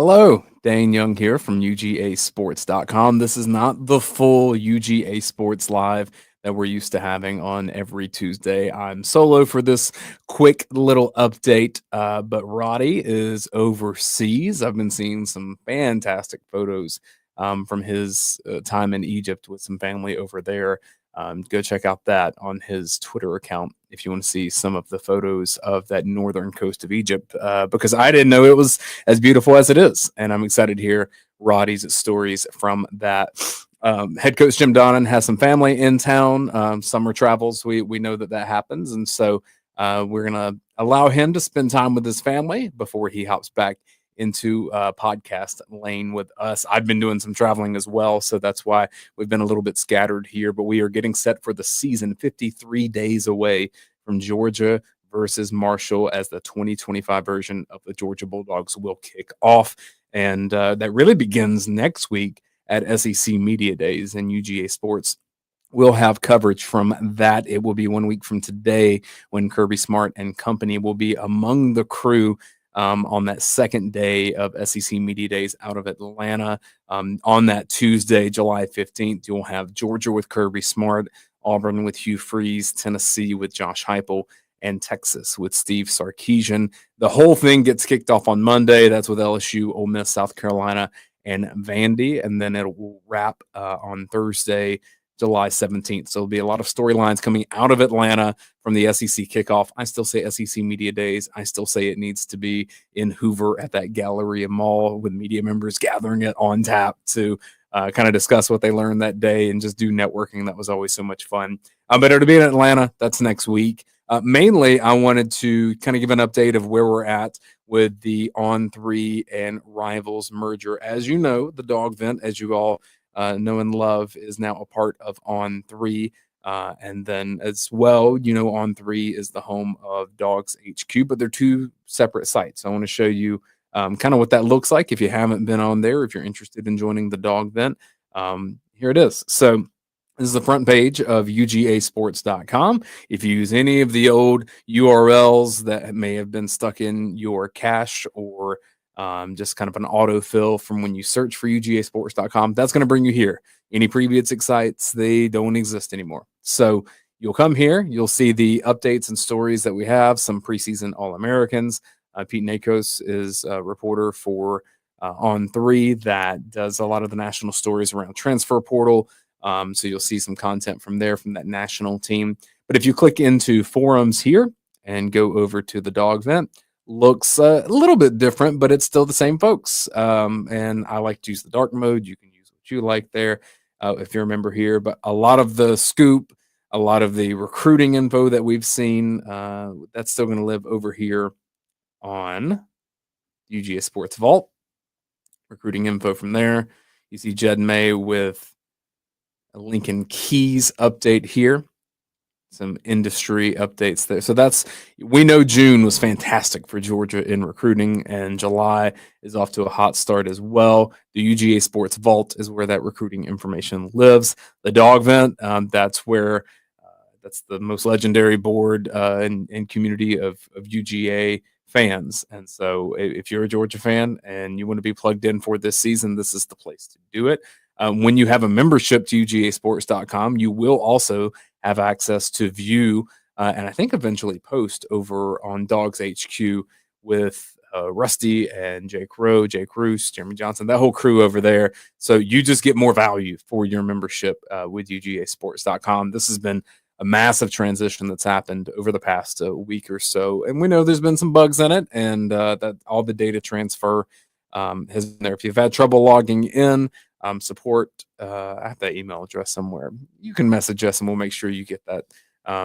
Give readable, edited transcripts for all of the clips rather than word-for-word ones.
Hello, Dayne Young here from UGAsports.com. This is not the full UGA Sports Live that we're used to having on every Tuesday. I'm solo for this quick little update, but Roddy is overseas. I've been seeing some fantastic photos from his time in Egypt with some family over there. Go check out that on his Twitter account if you want to see some of the photos of that northern coast of Egypt, because I didn't know it was as beautiful as it is. And I'm excited to hear Roddy's stories from that. Head coach Jim Donnan has some family in town, summer travels. We know that happens. And so we're going to allow him to spend time with his family before he hops back into podcast lane with us. I've been doing some traveling as well, so that's why we've been a little bit scattered here, but we are getting set for the season, 53 days away from Georgia versus Marshall as the 2025 version of the Georgia Bulldogs will kick off. And that really begins next week at SEC Media Days and UGA Sports. We'll have coverage from that. It will be 1 week from today when Kirby Smart and company will be among the crew on that second day of SEC Media Days out of Atlanta. On that Tuesday, July 15th, you'll have Georgia with Kirby Smart, Auburn with Hugh Freeze, Tennessee with Josh Heupel, and Texas with Steve Sarkisian. The whole thing gets kicked off on Monday. That's with LSU, Ole Miss, South Carolina, and Vandy. And then it will wrap on Thursday, July 17th. So there'll be a lot of storylines coming out of Atlanta from the SEC kickoff. I still say SEC Media Days. I still say it needs to be in Hoover at that Galleria Mall with media members gathering it on tap to kind of discuss what they learned that day and just do networking. That was always so much fun. But it'll be in Atlanta. That's next week. Mainly, I wanted to kind of give an update of where we're at with the On3 and Rivals merger. As you know, the DawgVent, as you all know and love, is now a part of On3. And then as well, you know, On3 is the home of Dogs HQ, but they're two separate sites. I want to show you kind of what that looks like if you haven't been on there, if you're interested in joining the DawgVent. Here it is. So this is the front page of UGAsports.com. If you use any of the old URLs that may have been stuck in your cache or just kind of an autofill from when you search for UGAsports.com, that's going to bring you here. Any previous sites, they don't exist anymore. So you'll come here, you'll see the updates and stories that we have, some preseason All-Americans. Pete Nakos is a reporter for On3 that does a lot of the national stories around transfer portal. So you'll see some content from there, from that national team. But if you click into forums here and go over to the DawgVent, looks a little bit different, but it's still the same folks. And I like to use the dark mode. You can use what you like there if you're a member here. But a lot of the scoop, a lot of the recruiting info that we've seen, that's still going to live over here on UGA Sports Vault. Recruiting info from there. You see Jed May with a Lincoln Keys update here. Some industry updates there. So we know June was fantastic for Georgia in recruiting, and July is off to a hot start as well. The UGA Sports Vault is where that recruiting information lives. The DawgVent, that's where that's the most legendary board and community of UGA fans. And so if you're a Georgia fan and you want to be plugged in for this season, this is the place to do it. When you have a membership to UGAsports.com, you will also have access to view and I think eventually post over on Dogs HQ with Rusty and Jake Rowe, Jake Roos, Jeremy Johnson, that whole crew over there. So you just get more value for your membership with UGAsports.com. This has been a massive transition that's happened over the past week or so. And we know there's been some bugs in it, and that all the data transfer has been there. If you've had trouble logging in, support, I have that email address somewhere. You can message us and we'll make sure you get that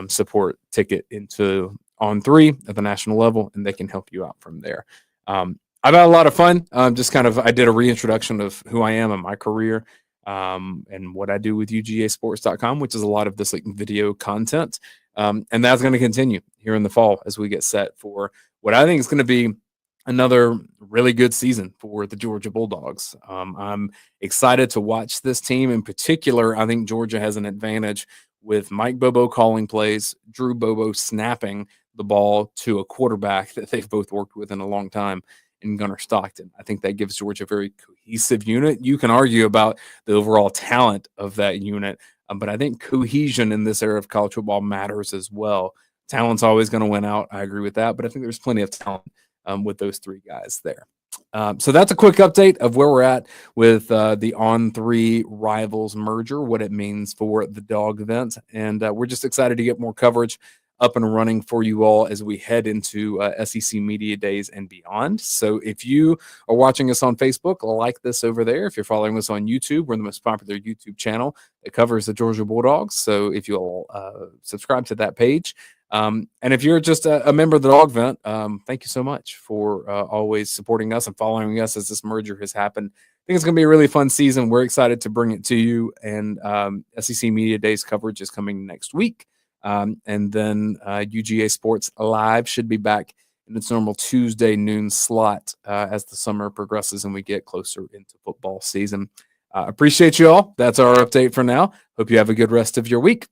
support ticket into On3 at the national level, and they can help you out from there. I've had a lot of fun. I did a reintroduction of who I am and my career and what I do with UGAsports.com, which is a lot of this like video content. And that's going to continue here in the fall as we get set for what I think is going to be another really good season for the Georgia Bulldogs. I'm excited to watch this team. In particular, I think Georgia has an advantage with Mike Bobo calling plays, Drew Bobo snapping the ball to a quarterback that they've both worked with in a long time and Gunnar Stockton. I think that gives Georgia a very cohesive unit. You can argue about the overall talent of that unit, but I think cohesion in this era of college football matters as well. Talent's always going to win out. I agree with that, but I think there's plenty of talent with those three guys there. So that's a quick update of where we're at with the On3 Rivals merger, what it means for the DawgVent, and we're just excited to get more coverage up and running for you all as we head into SEC Media Days and beyond. So if you are watching us on Facebook, like this over there. If you're following us on YouTube, we're the most popular YouTube channel that covers the Georgia Bulldogs. So if you'll subscribe to that page. And if you're just a member of the DawgVent, thank you so much for always supporting us and following us as this merger has happened. I think it's going to be a really fun season. We're excited to bring it to you. And SEC Media Days coverage is coming next week. And then UGA Sports Live should be back in its normal Tuesday noon slot as the summer progresses and we get closer into football season. Appreciate you all. That's our update for now. Hope you have a good rest of your week.